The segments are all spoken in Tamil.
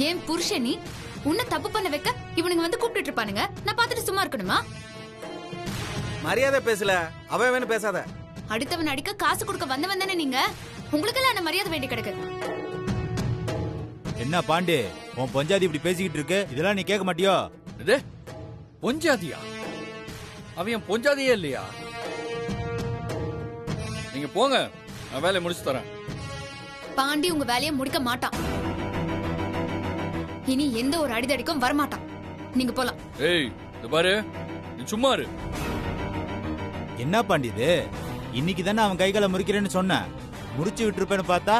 ஏன் புருஷனி உன்னை தப்பு பண்ண வைக்க இவனுங்க வந்து கூப்பிட்டு இருப்பானுங்க. நான் பார்த்துட்டு சும்மா இருக்கணுமா? மரியாதை பேசல, அவன் வேணும் பேசாத. அடுத்தவன் அடிக்க காசு கொடுக்க வந்தவன் தானே நீங்க. உங்களுக்கெல்லாம் என்ன மரியாதை வேண்டி கிடக்கு. என்ன பாண்டி, உன் பொஞ்சாதி இப்படி பேசிக்கிட்டு இருக்கு, இதெல்லாம் நீ கேட்க மாட்டியோ? பொஞ்சாதியா? அவன் பொஞ்சாதியே இல்லையா? நீங்க போங்க, நான் வேலையை முடிச்சு தரேன். பாண்டி உங்க வேலையை முடிக்க மாட்டான். இனி எந்த ஒரு அடிதடிக்கும் வரமாட்டான். நீங்க போலாம். ஏய், இது பாரு, நீ சும்மா இரு. என்ன பாண்டி இது? இன்னைக்கு தானே அவன் கைகளை முறிக்கிறேன்னு சொன்ன, முறிச்சு விட்டுருப்பேன்னு பார்த்தா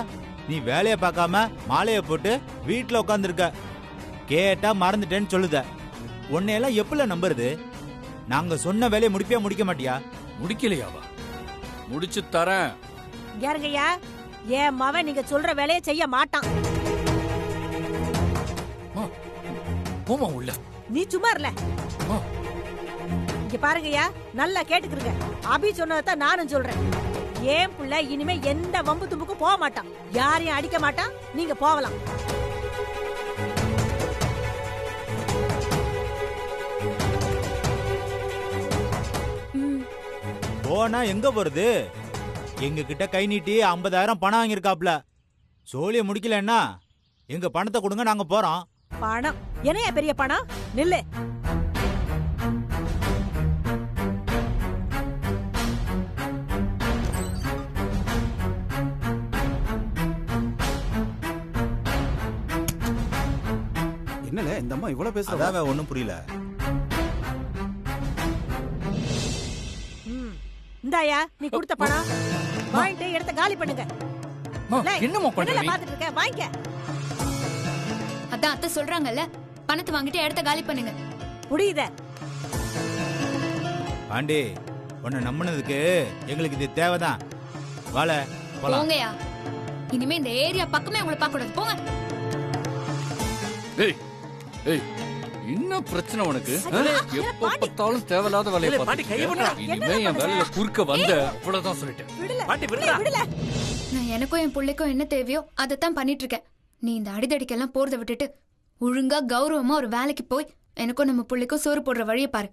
நீ வேலையை பார்க்காம மாலையை போட்டு வீட்டுல உட்காந்துருக்க. கேட்டா மறந்துட்டேன்னு சொல்லுத. உன்னையெல்லாம் எப்பல நம்புறது? நாங்க சொன்ன வேலையை முடிக்க மாட்டியா? முடிக்கலையாவா? முடிச்சு தரேன். யாருங்கய்யா, என் மவன் நீங்க சொல்ற வேலையை செய்ய மாட்டான். போமா உள்ள. நீ சும்மா இருல. இங்க பாருங்கய்யா, நல்லா கேட்டுக்கிறங்க. அபி சொன்னதான் நானும் சொல்றேன். ஏன் புள்ள இனிமே எந்த வம்பு தும்புக்கும் போக மாட்டான், யாரையும் அடிக்க மாட்டான். நீங்க போகலாம். போனா எங்க போறது? எங்க கிட்ட கை நீட்டி 50,000 பணம் வாங்கியிருக்காப்ல. சோழிய முடிக்கலன்னா எங்க பணத்தை கொடுங்க, நாங்க போறோம். பணம் என்னையா பெரிய பணம்? நில்லு. என்னல இந்த அம்மா இவ்வளவு பேசுறா? அதான் ஒண்ணும் புரியல. இந்தாயா நீ கொடுத்த பணம், வாங்கிட்டு இடத்த காலி பண்ணுங்க. என்னமா பண்ற? பாத்துட்டு இருக்க, வாங்கிக்க. அதான் அத்தை சொல்றாங்கல்ல, பணத்தை வாங்கிட்டு இடத்த காலி பண்ணுங்க. புரியுத பாண்டி, உன்னை நம்பினதுக்கு எங்களுக்கு இது தேவைதான். வாழ போங்கயா. இனிமே இந்த ஏரியா பக்கமே உங்களை பார்க்க கூடாது. போங்க. ஏய் ஏய், என்ன பிரச்சனை உனக்கு? எப்ப பார்த்தாலும் தேவையில்லாத வேலையை பார்த்துட்டு இனிமே என் வேலையில குறுக்க வந்த அவ்வளவுதான் சொல்லிட்டேன். நான் எனக்கும் என் பிள்ளைக்கும் என்ன தேவையோ அதைத்தான் பண்ணிட்டு இருக்கேன். நீ இந்த அடிதடிக்கெல்லாம் போறதை விட்டுட்டு ஒழுங்கா கௌரவமா ஒரு வேலைக்கு போய் எனக்கும் நம்ம பிள்ளைக்கும் சோறு போடுற வழியை பாரு.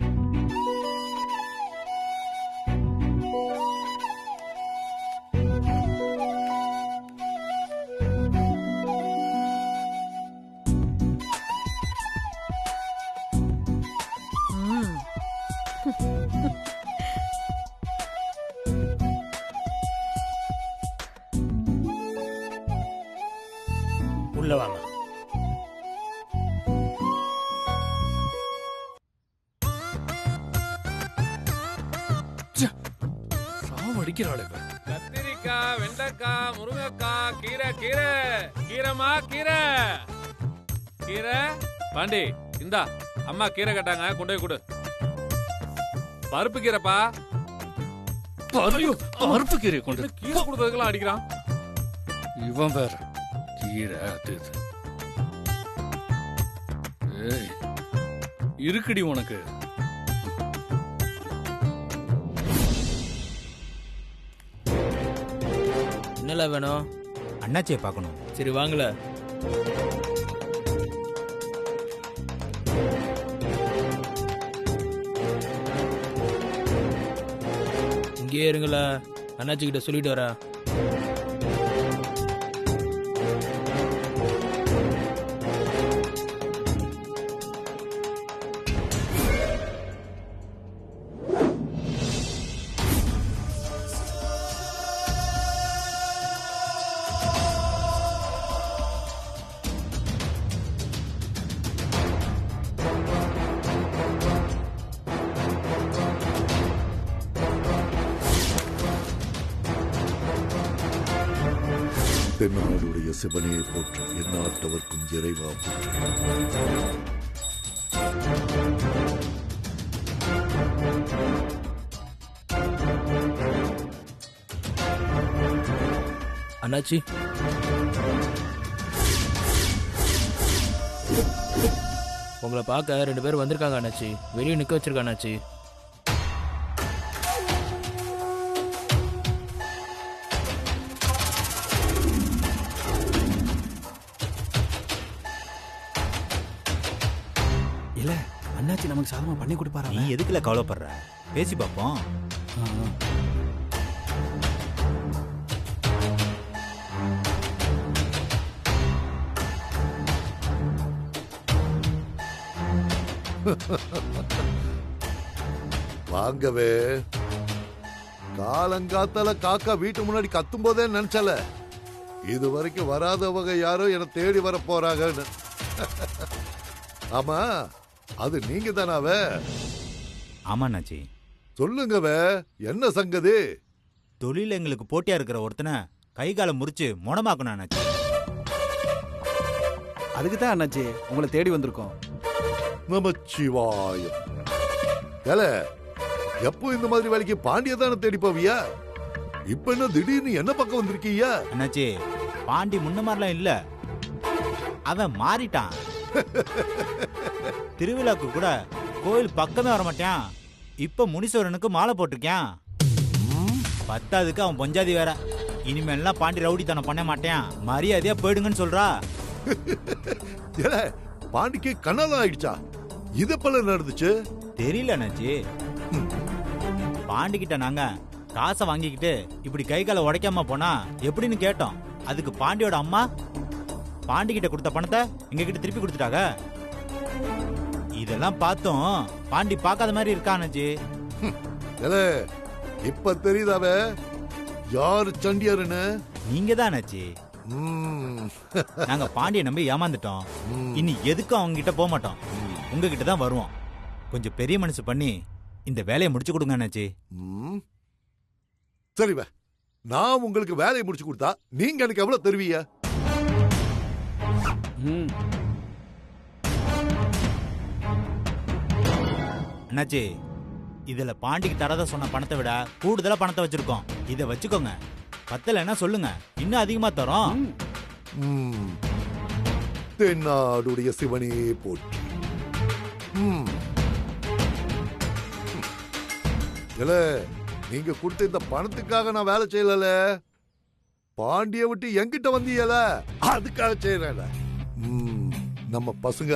உள்ள வாங்க. சாவடிக்கிறாள். கத்திரிக்காய், வெண்டைக்காய், முருங்கைக்காய், கீரை கீரை கீரைமா கீரை கீரை. பாண்டி இந்தா, அம்மா கீரை கட்டாங்க, கொண்டு போய் கொடு. பருப்பு கீரைப்பா. பருப்பு கீரை கொண்டு. கீரை கொடுத்ததுக்கெல்லாம் அடிக்கிறான் இவன் வேற. கீரை அது இது. ஏய், இருக்குடி உனக்கு. என்னல வேணும்? அண்ணாச்சியை பார்க்கணும். சரி வாங்கல. இங்கேயே இருங்கள, அண்ணாச்சி கிட்ட சொல்லிட்டு வரேன். தென்னாடுடைய சிவனையை போற்று, எந்நாட்டவர்க்கும் இறைவா போற்று. அண்ணாச்சி, உங்களை பார்க்க 2 பேர் வந்திருக்காங்க அண்ணாச்சி. வெளியே நிக்க வச்சிருக்க அண்ணாச்சி. இல்ல அண்ணாச்சி நமக்கு சாதமா பண்ணி கொடுப்பாரா? நீ எதுக்குல கவலைப்படுற? பேசி பார்ப்போம். வாங்கவே. காலங்காத்தால காக்கா வீட்டு முன்னாடி கத்தும் போதே நினைச்சல இது வரைக்கும் வராதவங்க யாரோ என்ன தேடி வர போறாங்கன்னு. ஆமா, அது நீங்க தானாவே? ஆமா அண்ணாச்சி. சொல்லுங்கவே, என்ன சங்கதி? தொழில எங்களுக்கு போட்டியா இருக்கிற ஒருத்தனை கை காலை முறிச்சு மொனமாக்கணும் அண்ணாச்சி. அதுக்கு தான் அண்ணாச்சி உங்களை தேடி வந்திருக்கோம். நமச்சிவாயம். ஏல, எப்போ இந்த மாதிரி வேலைக்கு பாண்டியதான தேடி போவியா? இப்ப என்ன திடீர்னு என்ன பக்கம் வந்திருக்கீங்க? அண்ணாச்சி, பாண்டி முன்ன மாதிரிலாம் இல்ல, அவன் மாறிட்டான். திருவிழாக்கு கூட கோயில் பக்கமே வர மாட்டான். இப்ப முனீஸ்வரனுக்கு மாலை போட்டிருக்கான். பத்தாவதுக்கு அவன் பொஞ்சாதி வேற. இனிமேல்லாம் பாண்டி ரவுடித்தனம் பண்ண மாட்டேன், மரியாதையா போயிடுங்கன்னு சொல்றா. ஏல, பாண்டிக்கு கண்ணாலம் ஆயிடுச்சா? இது பல நடந்துச்சு தெரியல அண்ணாச்சி. பாண்டி கிட்ட நாங்க காசை வாங்கிக்கிட்டு இப்படி கை காலை உடைக்காம போனா எப்படின்னு கேட்டோம். அதுக்கு பாண்டியோட அம்மா பாண்டி கிட்ட கொடுத்த பணத்தை எங்க கிட்ட திருப்பி கொடுத்துட்டாங்க. இதெல்லாம் பார்த்தோம் பாண்டி பார்க்காத மாதிரி இருக்கா அண்ணாச்சி. இப்ப தெரியுதாவே யாரு சண்டியாருன்னு? நீங்க தான் அண்ணாச்சி. நாங்க பாண்டிய நம்பி ஏமாந்துட்டோம். இனி எதுக்கும் அவங்க கிட்ட போக மாட்டோம், உங்ககிட்ட தான் வருவோம். கொஞ்சம் பெரிய மனசு பண்ணி இந்த வேலையை முடிச்சு கொடுங்க அண்ணாச்சி. சரிவ, நான் உங்களுக்கு வேலையை முடிச்சு கொடுத்தா நீங்க எனக்கு எவ்வளவு தருவீங்க? அண்ணாச்சி, இதுல பாண்டிக்கு தரத சொன்ன பணத்தை விட கூடுதலா பணத்தை வச்சிருக்கோம். இத வச்சுக்கோங்க. பத்தலைன்னா சொல்லுங்க, இன்னும் அதிகமா தரோம். தென்னாடுடைய சிவனே போற்றி. இல்ல, நீங்க கொடுத்த இந்த பணத்துக்காக நான் வேலை செய்யல. பாண்டிய விட்டு என்கிட்ட வந்தீங்கல, அதுக்காக செய்யறேன். நம்ம பசங்க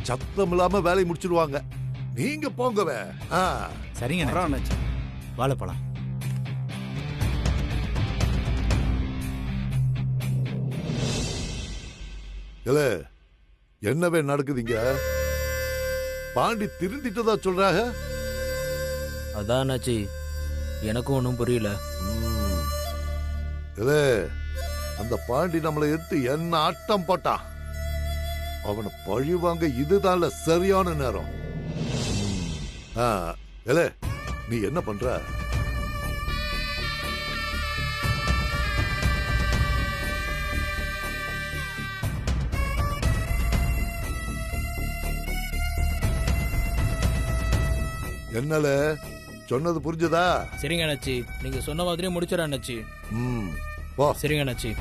சத்தம் இல்லாம வேலையை முடிச்சிருவாங்க. நீங்க போங்கவே. சரிங்க அண்ணாச்சி. வாழைப்பழம். இல்ல, என்னவே நடக்குதுங்க? பாண்டி திருந்திட்டதா சொல்றாங்க. அதான் அண்ணாச்சி, எனக்கும் ஒன்றும் புரியல. இல்ல, அந்த பாண்டி நம்மளை எடுத்து என்ன ஆட்டம் போட்டான். அவனை பழிவாங்க இதுதான் சரியான நேரம். இல்ல, நீ என்ன பண்ற? என்னல சொன்னது புரிஞ்சதா? சரிங்க அண்ணாச்சி, நீங்க சொன்ன மாதிரியே முடிச்சிடறேன் அண்ணாச்சி. வா. சரிங்க அண்ணாச்சி.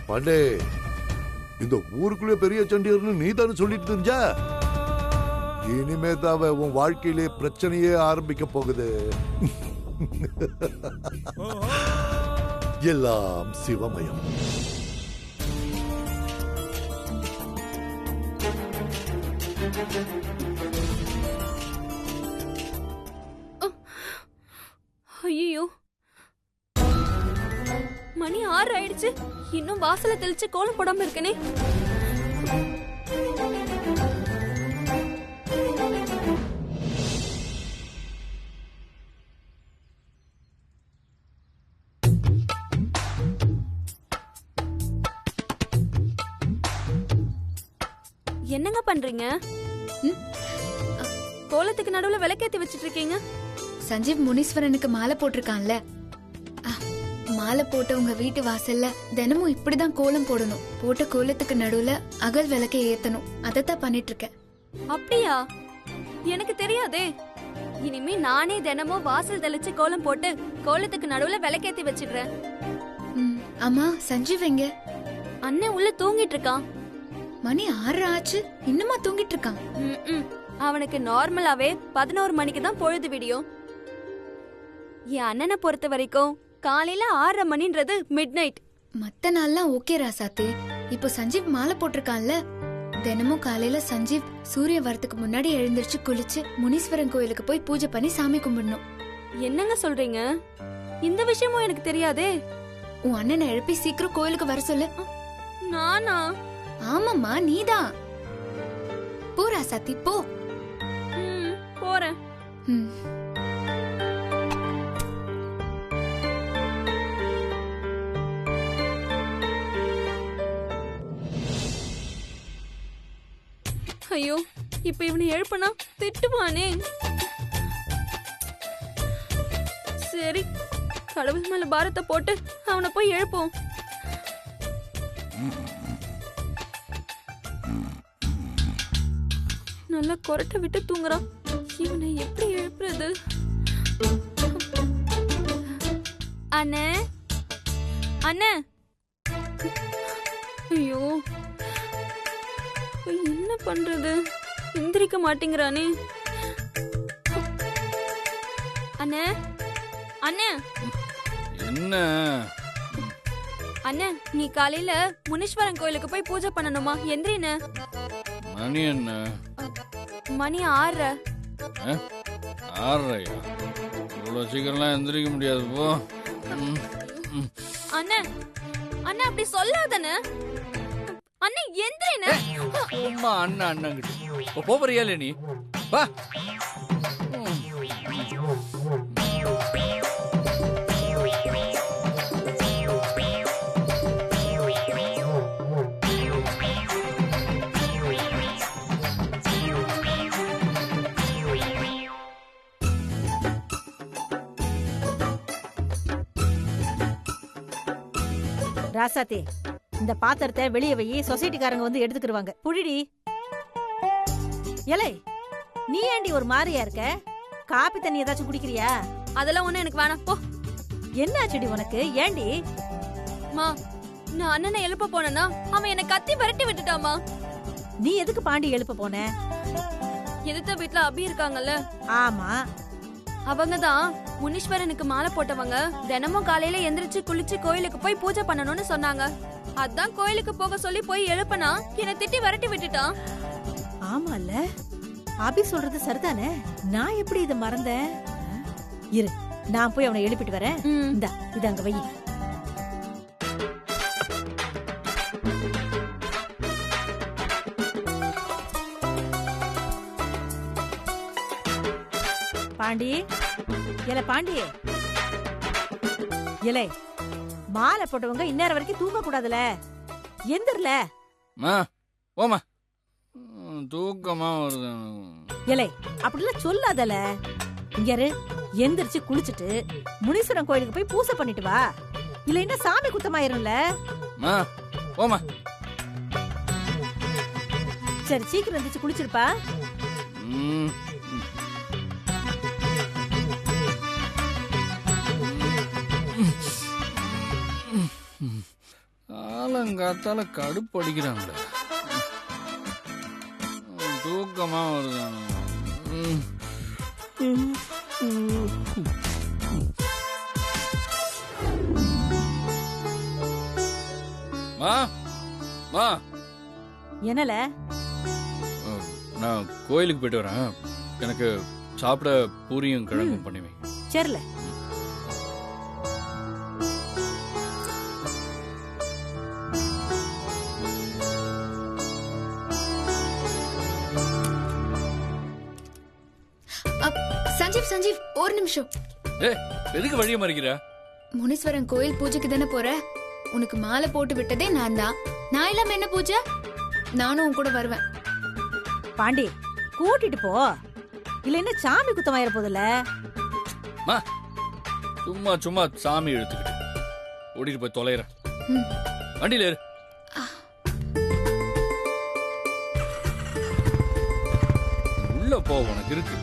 பாண்டே, இந்த ஊருக்குள்ளே பெரிய சண்டியர்னு நீ தானே சொல்லிட்டு தெரிஞ்சா? இனிமே தான் உன் வாழ்க்கையிலே பிரச்சனையே ஆரம்பிக்க போகுது. எல்லாம் சிவமயம். ஐயோ, மணி 6 ஆயிடுச்சு. இன்னும் வாசல தெளிச்சு கோலம் போடாம இருக்கனே. என்னங்க பண்றீங்க? கோலத்துக்கு நடுவுல விளக்கேத்தி வச்சிட்டு இருக்கீங்க. சஞ்சீவ் முனீஸ்வரனுக்கு மாலை போட்டிருக்கான்ல, மாலை போட்ட உங்க வீட்டு வாசல்ல தினமும் இப்படிதான் கோலம் போடணும். போட்ட கோலத்துக்கு நடுவுல அகல் விளக்கை ஏத்தணும். அதத்தான் பண்ணிட்டு இருக்கேன். அப்படியா? எனக்கு தெரியாதே. இனிமே நானே தினமும் வாசல் தெளிச்சு கோலம் போட்டு கோலத்துக்கு நடுவுல விளக்கேத்தி வச்சிடுறேன். அம்மா, சஞ்சீவ் எங்க? அண்ணன் உள்ள தூங்கிட்டு இருக்கான். மணி 6 ஆச்சு, இன்னுமா தூங்கிட்டு இருக்கான்? அவனுக்கு நார்மலாவே 11 மணிக்கு தான் பொழுது விடியும். என் அண்ணனை பொறுத்த வரைக்கும் காலையில 6:30 மணின்றது மிட் நைட். மத்த நாள்லாம் ஓகே ராசாத்தி. இப்போ சஞ்சீவ் மாலை போட்டிருக்கான்ல, தினமும் காலையில சஞ்சீவ் சூரிய வரத்துக்கு முன்னாடி எழுந்திருச்சு குளிச்சு முனீஸ்வரன் கோயிலுக்கு போய் பூஜை பண்ணி சாமி கும்பிடணும். என்னங்க சொல்றீங்க? இந்த விஷயமும் எனக்கு தெரியாதே. உன் அண்ணனை எழுப்பி சீக்கிரம் கோயிலுக்கு வர சொல்லு. நானா? ஆமாம்மா, நீதான். போ ராசாத்தி, போ. போறேன். ஐயோ, இப்ப இவனை எழுப்பனா திட்டுவானே. சரி, கடவுள் மேல பாரத்தை போட்டு அவனை போய் எழுப்போம். நல்லா கொரட்டை விட்டு தூங்குறான். இவனை எப்படி எழுப்புறது? அண்ணே, அண்ணே. ஐயோ, என்ன பண்றது? எந்திரிக்க மாட்டேங்கிறானே. அண்ணே, அண்ணே. என்ன அண்ணே, நீ காலையில முனீஸ்வரன் கோயிலுக்கு போய் பூஜை பண்ணணுமா? எந்திரின்னு. மணி என்ன? மணி 6:30. 6:30? இவ்வளவு சீக்கிரம்லாம் எந்திரிக்க முடியாது. போ. அண்ணே, அண்ணே அப்படி சொல்லாதண்ணே. அண்ணே எந்திரின்னு. அம்மா அண்ணா அண்ணங்கிட்ட போறியா நீ? வா. ராசாத்தி, இந்த பாத்திரத்தை வெளியே வை, சொசைட்டிக்காரங்க வந்து எடுத்துக்கிடுவாங்க. புடிடி. ஏலே, நீ ஏண்டி ஒரு மாதிரியா இருக்க? காப்பி தண்ணி ஏதாச்சும் குடிக்கிறியா? அதெல்லாம் ஒண்ணு எனக்கு வேணாம், போ. என்னாச்சுடி உனக்கு? ஏண்டி? மா, நான் அண்ணனை எழுப்ப போனேன்னா அவன் என்னை கத்தி விரட்டி விட்டுட்டாமா. நீ எதுக்கு பாண்டி எழுப்ப போன? எதிர்த்த வீட்டுல அபி இருக்காங்கல்ல, ஆமா, அவங்கதான் முனீஸ்வரனுக்கு மாலை போட்டவங்க. தினமும் காலையில எந்திரிச்சு குளிச்சு கோயிலுக்கு போய் பூஜை பண்ணணும்னு சொன்னாங்க. அதான் கோயிலுக்கு போக சொல்லி போய் எழுப்பனா என்னை திட்டி விரட்டி விட்டுட்டான். ஆமால, அபி சொல்றது சரிதானே. நான் எப்படி இத மறந்தேன்? இரு, நான் போய் அவனை எழுப்பிட்டு வரேன். இந்தா, இத அங்க வை. பாண்டி, இல பாண்டி, இலை மாலை போட்டவங்க இந்நேரம் வரைக்கும் தூங்க கூடாதுல. எந்திரல. ஓமா, தூக்கமா வருது. இலை அப்படிலாம் சொல்லாதல. இங்க எந்திரிச்சு குளிச்சுட்டு முனீஸ்வரன் கோயிலுக்கு போய் பூசை பண்ணிட்டு வா. இல்லைன்னா சாமி குத்தமாயிரும்ல. ஓமா. சரி, சீக்கிரம் எந்திரிச்சு குளிச்சிருப்பா. காலங்காத்தால கடுப்பு அடிக்கிறாங்களே. தூக்கமா வருது. என்னல? நான் கோயிலுக்கு போயிட்டு வரேன். எனக்கு சாப்பிட பூரியும் கிழங்கும் பண்ணுவேன். சரில. சஞ்சீவ், சஞ்சீவ், ஒரு நிமிஷம். எதுக்கு வழிய மறிக்கிற? முனீஸ்வரன் கோயில் பூஜைக்கு தானே போற? உனக்கு மாலை போட்டு விட்டதே நான் தான். நான் இல்லாம என்ன பூஜை? நானும் உன் கூட வருவேன். பாண்டி, கூட்டிட்டு போ. இல்லைன்னா சாமி குத்தமாயிர போதுல. சும்மா சும்மா சாமி எடுத்துக்கிட்டு ஓடிட்டு போய் தொலைற. வண்டியில ஏறு. உள்ள போ, உனக்கு இருக்கு.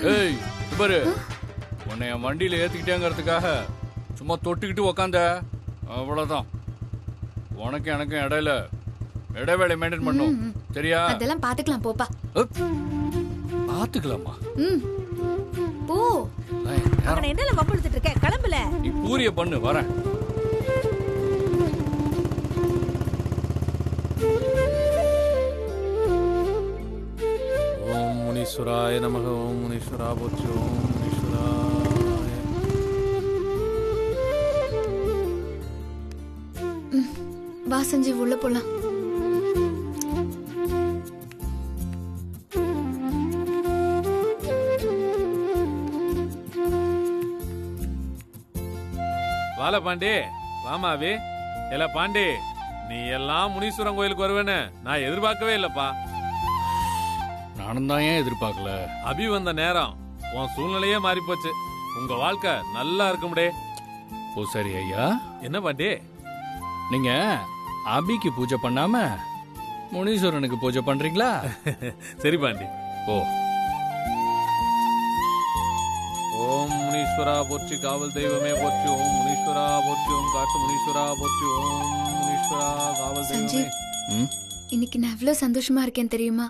ஏய் பாரு, உன்னை என் வண்டியில ஏத்திக்கிட்டேங்கிறதுக்காக சும்மா தொட்டுக்கிட்டு உக்காந்த அவ்வளவுதான். உனக்கு எனக்கும் இடையில இடைவேளை மெயின்டைன் பண்ணும், சரியா? அதெல்லாம் பாத்துக்கலாம், போப்பா. பாத்துக்கலாமா? போ. அங்க என்னல வம்பிழுத்துட்டு இருக்க? கிளம்புல. நீ பூரிய பண்ணு, வரேன். ஓம் முனீஸ்வராய நமக. ஓம் முனீஸ்வரா போச்சு. ஓம் முனீஸ்வராய. வா சஞ்சீவ், உள்ள போலாம். வால பாண்டி, வாமாவி. இல்ல பாண்டி, நீ எல்லாம் முனீஸ்வரன் கோயிலுக்கு வருவேன்னு நான் எதிர்பார்க்கவே இல்லப்பா. நானும் தான் ஏன் எதிர்பார்க்கல. அபி வந்த நேரம் உன் சூழ்நிலையே மாறி போச்சு. உங்க வாழ்க்கை நல்லா இருக்கும்டே. ஓ சரி ஐயா. என்ன பாண்டி? நீங்க அபிக்கு பூஜை பண்ணாம முனீஸ்வரனுக்கு பூஜை பண்றீங்களா? சரி பாண்டி. ஓ. ஓம் முனீஸ்வரா போற்றி, காவல் தெய்வமே போற்றி. ஓம் முனீஸ்வரா போற்றி. ஓம் காட்டு முனீஸ்வரா போற்றி. ஓம் முனீஸ்வரா காவல் தெய்வமே. சஞ்சீவ், ம்? இன்னைக்கு நான் எவ்வளவு சந்தோஷமா இருக்கேன் தெரியுமா?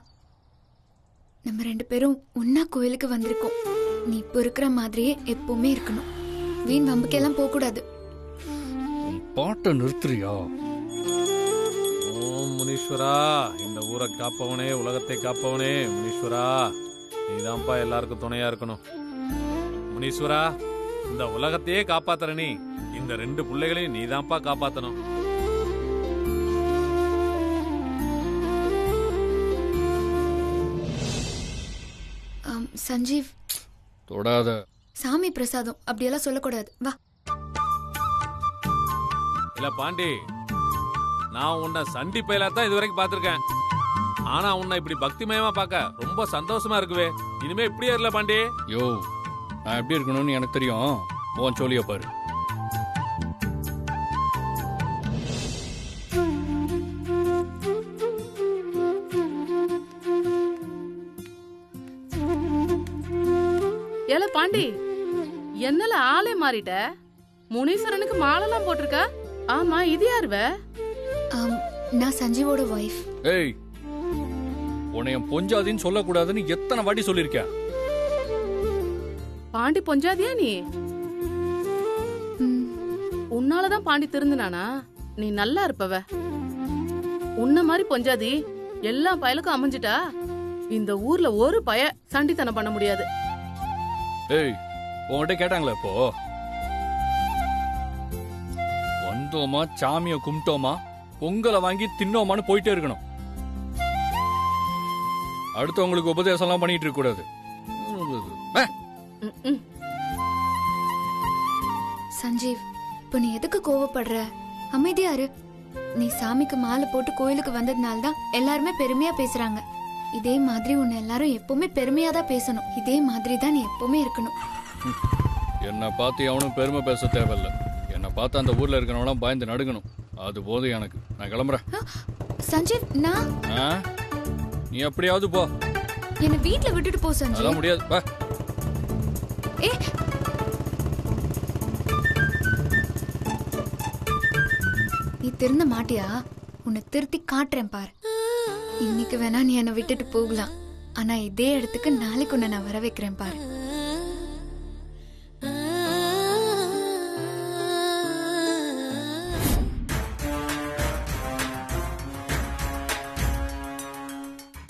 நம்ம 2 பேரும் ஒன்னா கோயிலுக்கு வந்திருக்கோம். நீ இப்போ இருக்கிற மாதிரியே எப்பவுமே இருக்கணும். வீண் வம்புக்கெல்லாம் போக கூடாது. உன் பாட்டை நிறுத்துறியா? ஓம் முனீஸ்வரா, இந்த ஊரை காப்பவனே, உலகத்தை காப்பவனே முனீஸ்வரா, நீதான்ப்பா எல்லாருக்கும் துணையா இருக்கணும். முனீஸ்வரா, இந்த உலகத்தையே காப்பாத்துற நீ, இந்த 2 பிள்ளைகளையும் நீதான்ப்பா காப்பாத்தணும். சஞ்சீவ், தொடாத. சாமி பிரசாதம் அப்படியெல்லாம் சொல்லக்கூடாது. வா. இல்ல பாண்டி, நான் உன்னை சண்டி பயிலா தான் இதுவரைக்கும் பாத்திருக்கேன். ஆனா உன்னை இப்படி பக்திமயமா பார்க்க ரொம்ப சந்தோஷமா இருக்குவே. இனிமே இப்படியே இருல பாண்டி. யோ, நான் எப்படி இருக்கணும்னு எனக்கு தெரியும். உன் சொல்லிய பாரு. ஏல பாண்டி, என்னல ஆளே மாறிட்ட? முனீஸ்வரனுக்கு மாலைலாம் போட்டிருக்க. ஆமா, இது யாருவ? நான் சஞ்சீவோட வைஃப். ஏய், உன்னைய பொஞ்சாதின்னு சொல்லக்கூடாதுன்னு எத்தனை வாட்டி சொல்லிருக்க? பாண்டி பொஞ்சாதியா நீ? உன்னாலதான் பாண்டி திருந்தினானா? நீ நல்லா இருப்பவ. உன்ன மாதிரி பொஞ்சாதி எல்லா பயலுக்கும் அமைஞ்சிட்டா இந்த ஊர்ல ஒரு பய சண்டித்தனம் பண்ண முடியாது. ஏய், உன்கிட்ட கேட்டாங்களா இப்போ? வந்தோமா, சாமிய கும்பிட்டோமா, பொங்கலை வாங்கி தின்னோமான்னு போயிட்டே இருக்கணும். அடுத்தவங்களுக்கு உபதேசம் எல்லாம் பண்ணிட்டு இருக்க கூடாது. சஞ்சீவ், இப்ப நீ எதுக்கு கோவப்படுற? அமைதியா இரு. நீ சாமிக்கு மாலை போட்டு கோயிலுக்கு வந்ததுனால தான் எல்லாருமே பெருமையா பேசுறாங்க. இதே மாதிரி உன்னை எல்லாரும் எப்பவுமே பெருமையா தான் பேசணும். இதே மாதிரி தான் நீ எப்பவுமே இருக்கணும். என்னை பார்த்து அவனும் பெருமை பேச தேவையில்ல. என்னை பார்த்து அந்த ஊர்ல இருக்கிறவங்களாம் பயந்து நடுங்கணும். அது போதும் எனக்கு. நான் கிளம்புறேன். சஞ்சீவ், நான் நீ எப்படியாவது போ. என்ன வீட்ல விட்டுட்டு போ சஞ்சீவ். அதெல்லாம் முடியாது. வா. ஏ, நீ திருந்த மாட்டியா? உன்னை திருத்தி காட்டுறேன் பாரு. இன்னைக்கு வேணா நீ என்னை விட்டுட்டு போகலாம். ஆனா இதே இடத்துக்கு நாளைக்கு உன்னை நான் வர வைக்கிறேன் பாரு.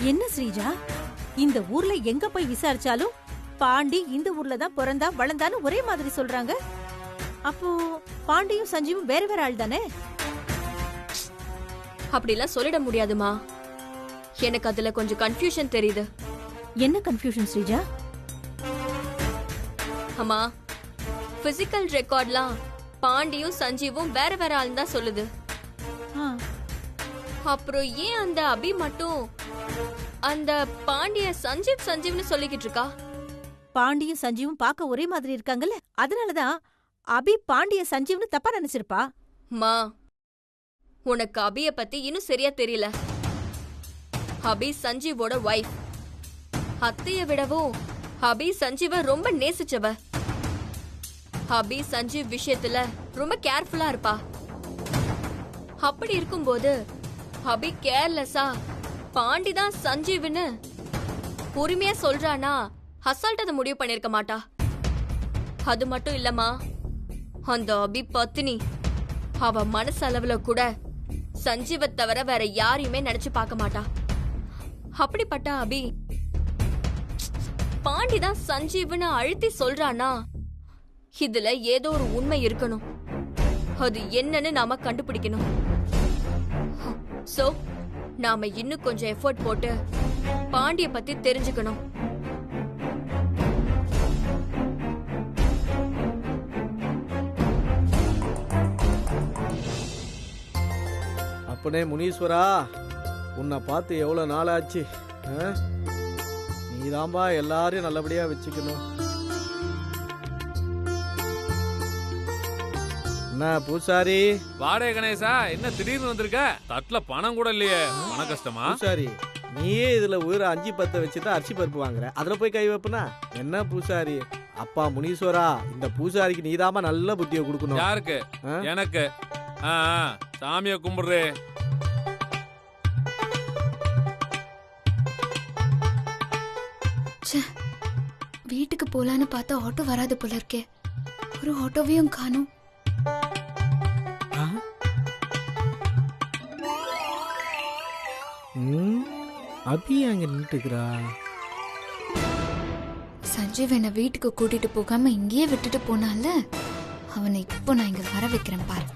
என்ன ஸ்ரீஜா, இந்த ஊர்ல எங்க போய் விசாரிச்சாலும் பாண்டி இந்த ஊர்ல தான் பிறந்தா வளர்ந்தான்னு ஒரே மாதிரி சொல்றாங்க. அப்போ பாண்டியும் சஞ்சீவும் வேற வேற ஆள் தானே? அப்படிலாம் சொல்லிட முடியாதுமா. எனக்கு அதுல கொஞ்சம் கன்ஃபியூஷன் தெரியுது. என்ன கன்ஃபியூஷன் ஸ்ரீஜா? அம்மா, பிசிக்கல் ரெக்கார்ட்லாம் பாண்டியும் சஞ்சீவும் வேற வேற ஆள் தான் சொல்லுது. அப்புறம் ஏன் அந்த அபி மட்டும் அந்த பாண்டிய சஞ்சீவ் சஞ்சீவ்னு சொல்லிக்கிட்டு இருக்கா? பாண்டியும் சஞ்சீவும் பார்க்க ஒரே மாதிரி இருக்காங்கல்ல, அதனாலதான் அபி பாண்டிய சஞ்சீவ்னு தப்பா நினைச்சிருப்பா. மா, உனக்கு அபிய பத்தி இன்னும் சரியா தெரியல. அபி சஞ்சீவோட வைஃப். அத்தைய விடவும் அபி சஞ்சீவ ரொம்ப நேசிச்சவ. அபி சஞ்சீவ் விஷயத்துல ரொம்ப கேர்ஃபுல்லா இருப்பா. அப்படி இருக்கும்போது அபி கேர்லெஸ்ஸா பாண்டி தான் சஞ்சீவ்னு உரிமையா சொல்றானா அசால்ட் அதை முடிவு பண்ணிருக்க மாட்டா. அது மட்டும் இல்லம்மா, அந்த அபி பத்தினி அவ மனசளவுல கூட சஞ்சீவ தவிர வேற யாரையுமே நினைச்சு பார்க்க மாட்டா. அப்படிப்பட்ட அபி பாண்டிதான் சஞ்சீவ்னு அழுத்தி சொல்றானா, இதுல ஏதோ ஒரு உண்மை இருக்கணும். அது என்னன்னு நாம கண்டுபிடிக்கணும். சோ நாம இன்னும் கொஞ்சம் எஃபோர்ட் போட்டு பாண்டிய பத்தி தெரிஞ்சுக்கணும். அப்பனே முனீஸ்வரா, உன்னை பார்த்து எவ்வளோ நாள் ஆச்சு. நீதாம்பா எல்லாரையும் நல்லபடியா வச்சுக்கணும். என்ன பூசாரி? வாடகை கணேசா, என்ன திடீர்னு வந்திருக்க? தட்டுல பணம் கூட இல்லையே, பண கஷ்டமா? பூசாரி, நீயே இதுல உயிரை 5-10 வச்சுதான் அரிசி பருப்பு வாங்குற, அதுல போய் கை வைப்பனா என்ன பூசாரி? அப்பா முனீஸ்வரா, இந்த பூசாரிக்கு நீதாமா நல்ல புத்தியை கொடுக்கணும். யாருக்கு? எனக்கு. சாமிய கும்பிடுறே. வீட்டுக்கு போலான்னு பார்த்தா ஆட்டோ வராது போல இருக்கே. ஒரு ஆட்டோவையும் காணோம். அபி அங்க நின்றுக்கிறா. சஞ்சீவ் என்ன வீட்டுக்கு கூட்டிட்டு போகாம இங்கேயே விட்டுட்டு போனால, அவனை இப்போ நான் இங்க வர வைக்கிறேன் பாரு.